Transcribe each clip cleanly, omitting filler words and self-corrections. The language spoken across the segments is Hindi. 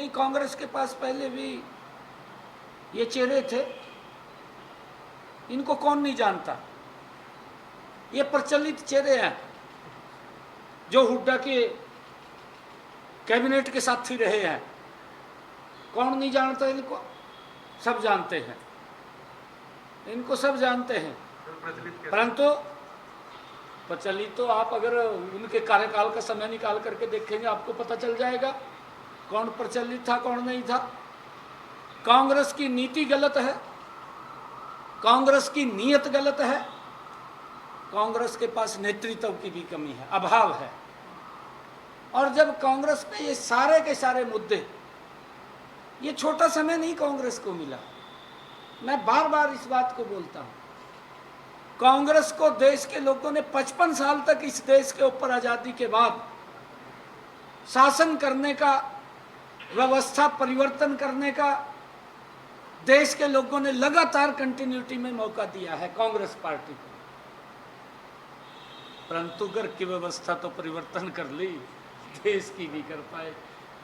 नहीं, कांग्रेस के पास पहले भी ये चेहरे थे, इनको कौन नहीं जानता। ये प्रचलित चेहरे हैं जो हुड्डा के कैबिनेट के साथी रहे हैं। कौन नहीं जानता इनको? सब जानते हैं, इनको सब जानते हैं। परंतु प्रचलित तो आप अगर उनके कार्यकाल का समय निकाल करके देखेंगे आपको पता चल जाएगा कौन प्रचलित था कौन नहीं था। कांग्रेस की नीति गलत है, कांग्रेस की नीयत गलत है, कांग्रेस के पास नेतृत्व की भी कमी है, अभाव है। और जब कांग्रेस पे ये सारे के सारे मुद्दे, ये छोटा समय नहीं कांग्रेस को मिला, मैं बार बार इस बात को बोलता हूँ। कांग्रेस को देश के लोगों ने 55 साल तक इस देश के ऊपर आज़ादी के बाद शासन करने का, व्यवस्था परिवर्तन करने का देश के लोगों ने लगातार कंटिन्यूटी में मौका दिया है कांग्रेस पार्टी को। परंतु घर की व्यवस्था तो परिवर्तन कर ली, देश की नहीं कर पाए।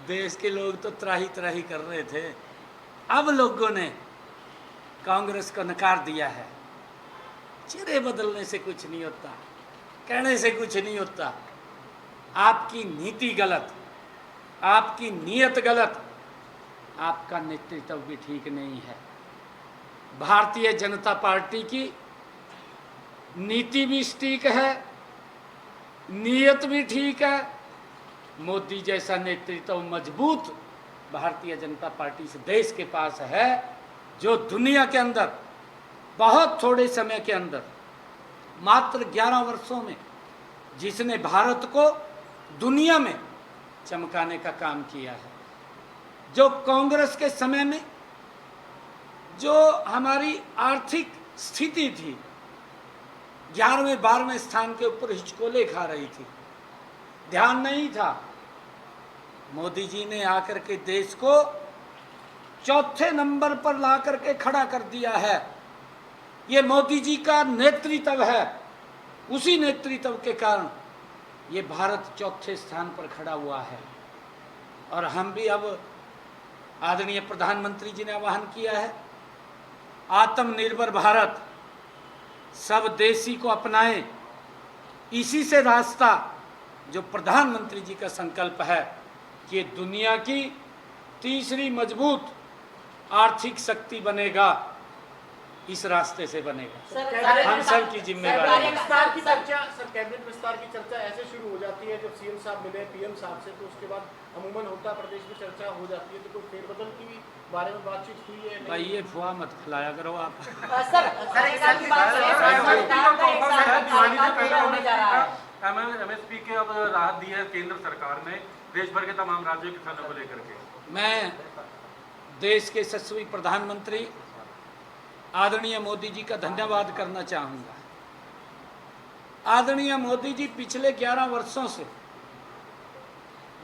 देश के लोग तो त्राही त्राही कर रहे थे, अब लोगों ने कांग्रेस को नकार दिया है। चेहरे बदलने से कुछ नहीं होता, कहने से कुछ नहीं होता। आपकी नीति गलत, आपकी नीयत गलत, आपका नेतृत्व भी ठीक नहीं है। भारतीय जनता पार्टी की नीति भी ठीक है, नीयत भी ठीक है। मोदी जैसा नेतृत्व मजबूत भारतीय जनता पार्टी से देश के पास है, जो दुनिया के अंदर बहुत थोड़े समय के अंदर, मात्र 11 वर्षों में, जिसने भारत को दुनिया में चमकाने का काम किया है। जो कांग्रेस के समय में जो हमारी आर्थिक स्थिति थी, 11वें 12वें स्थान के ऊपर हिचकोले खा रही थी, ध्यान नहीं था। मोदी जी ने आकर के देश को चौथे नंबर पर ला करके खड़ा कर दिया है। ये मोदी जी का नेतृत्व है, उसी नेतृत्व के कारण ये भारत चौथे स्थान पर खड़ा हुआ है। और हम भी अब आदरणीय प्रधानमंत्री जी ने आह्वान किया है, आत्मनिर्भर भारत, सब देशी को अपनाएं। इसी से रास्ता, जो प्रधानमंत्री जी का संकल्प है कि दुनिया की तीसरी मजबूत आर्थिक शक्ति बनेगा, इस रास्ते से बनेगा। हम सब की जिम्मेदारी है। सर, कैबिनेट विस्तार की चर्चा ऐसे शुरू हो जाती है जब सीएम साहब मिले पीएम साहब से, तो उसके बाद अमूमन उत्तर प्रदेश में चर्चा हो जाती है। तो कोई फेरबदल की बारे में बातचीत हुई है? भाई ये फुआ मत खिलाया करो आप। एमएसपी के अब राहत दी है केंद्र सरकार ने देश भर के तमाम राज्यों के किसानों को लेकर के। मैं देश के यशस्वी प्रधानमंत्री आदरणीय मोदी जी का धन्यवाद करना चाहूँगा। आदरणीय मोदी जी पिछले 11 वर्षों से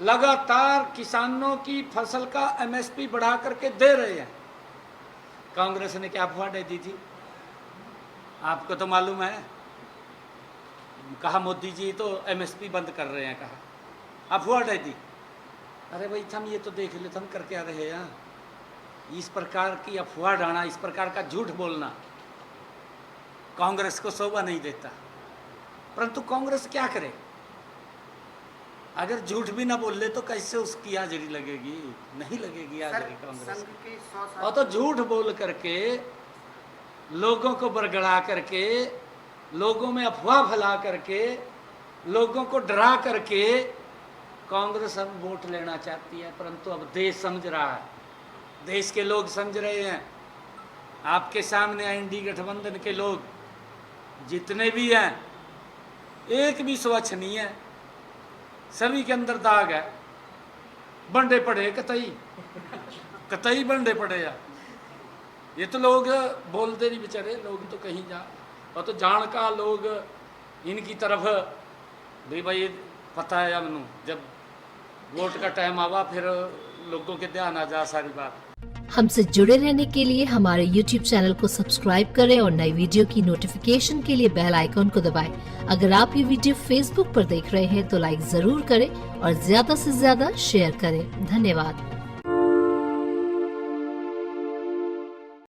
लगातार किसानों की फसल का एमएसपी बढ़ा करके दे रहे हैं। कांग्रेस ने क्या अफवाह दे दी थी, आपको तो मालूम है। कहा मोदी जी तो एमएसपी बंद कर रहे हैं, कहा अफवाह दे दी। अरे भाई हम ये तो देख ले, हम कर क्या रहे हैं। इस प्रकार की अफवाह डालना, इस प्रकार का झूठ बोलना कांग्रेस को शोभा नहीं देता। परंतु कांग्रेस क्या करे, अगर झूठ भी ना बोल ले तो कैसे उसकी हाजिरी लगेगी? नहीं लगेगी हाजिरी कांग्रेस की। और तो झूठ बोल करके, लोगों को बरगड़ा करके, लोगों में अफवाह फैला करके, लोगों को डरा करके कांग्रेस अब वोट लेना चाहती है। परंतु अब देश समझ रहा है, देश के लोग समझ रहे हैं। आपके सामने एनडीए गठबंधन के लोग जितने भी हैं, एक भी स्वच्छ नहीं है, सभी के अंदर दाग है। बंडे पड़े कतई कतई बंडे पड़े यार। ये तो लोग बोलते नहीं बेचारे, लोग तो कहीं जा, और तो जान का लोग इनकी तरफ भी भाई पता है हमनू, जब वोट का टाइम आवा फिर लोगों के ध्यान आ जा सारी बात। हमसे जुड़े रहने के लिए हमारे YouTube चैनल को सब्सक्राइब करें और नई वीडियो की नोटिफिकेशन के लिए बेल आइकॉन को दबाएं। अगर आप ये वीडियो Facebook पर देख रहे हैं तो लाइक जरूर करें और ज्यादा से ज्यादा शेयर करें। धन्यवाद।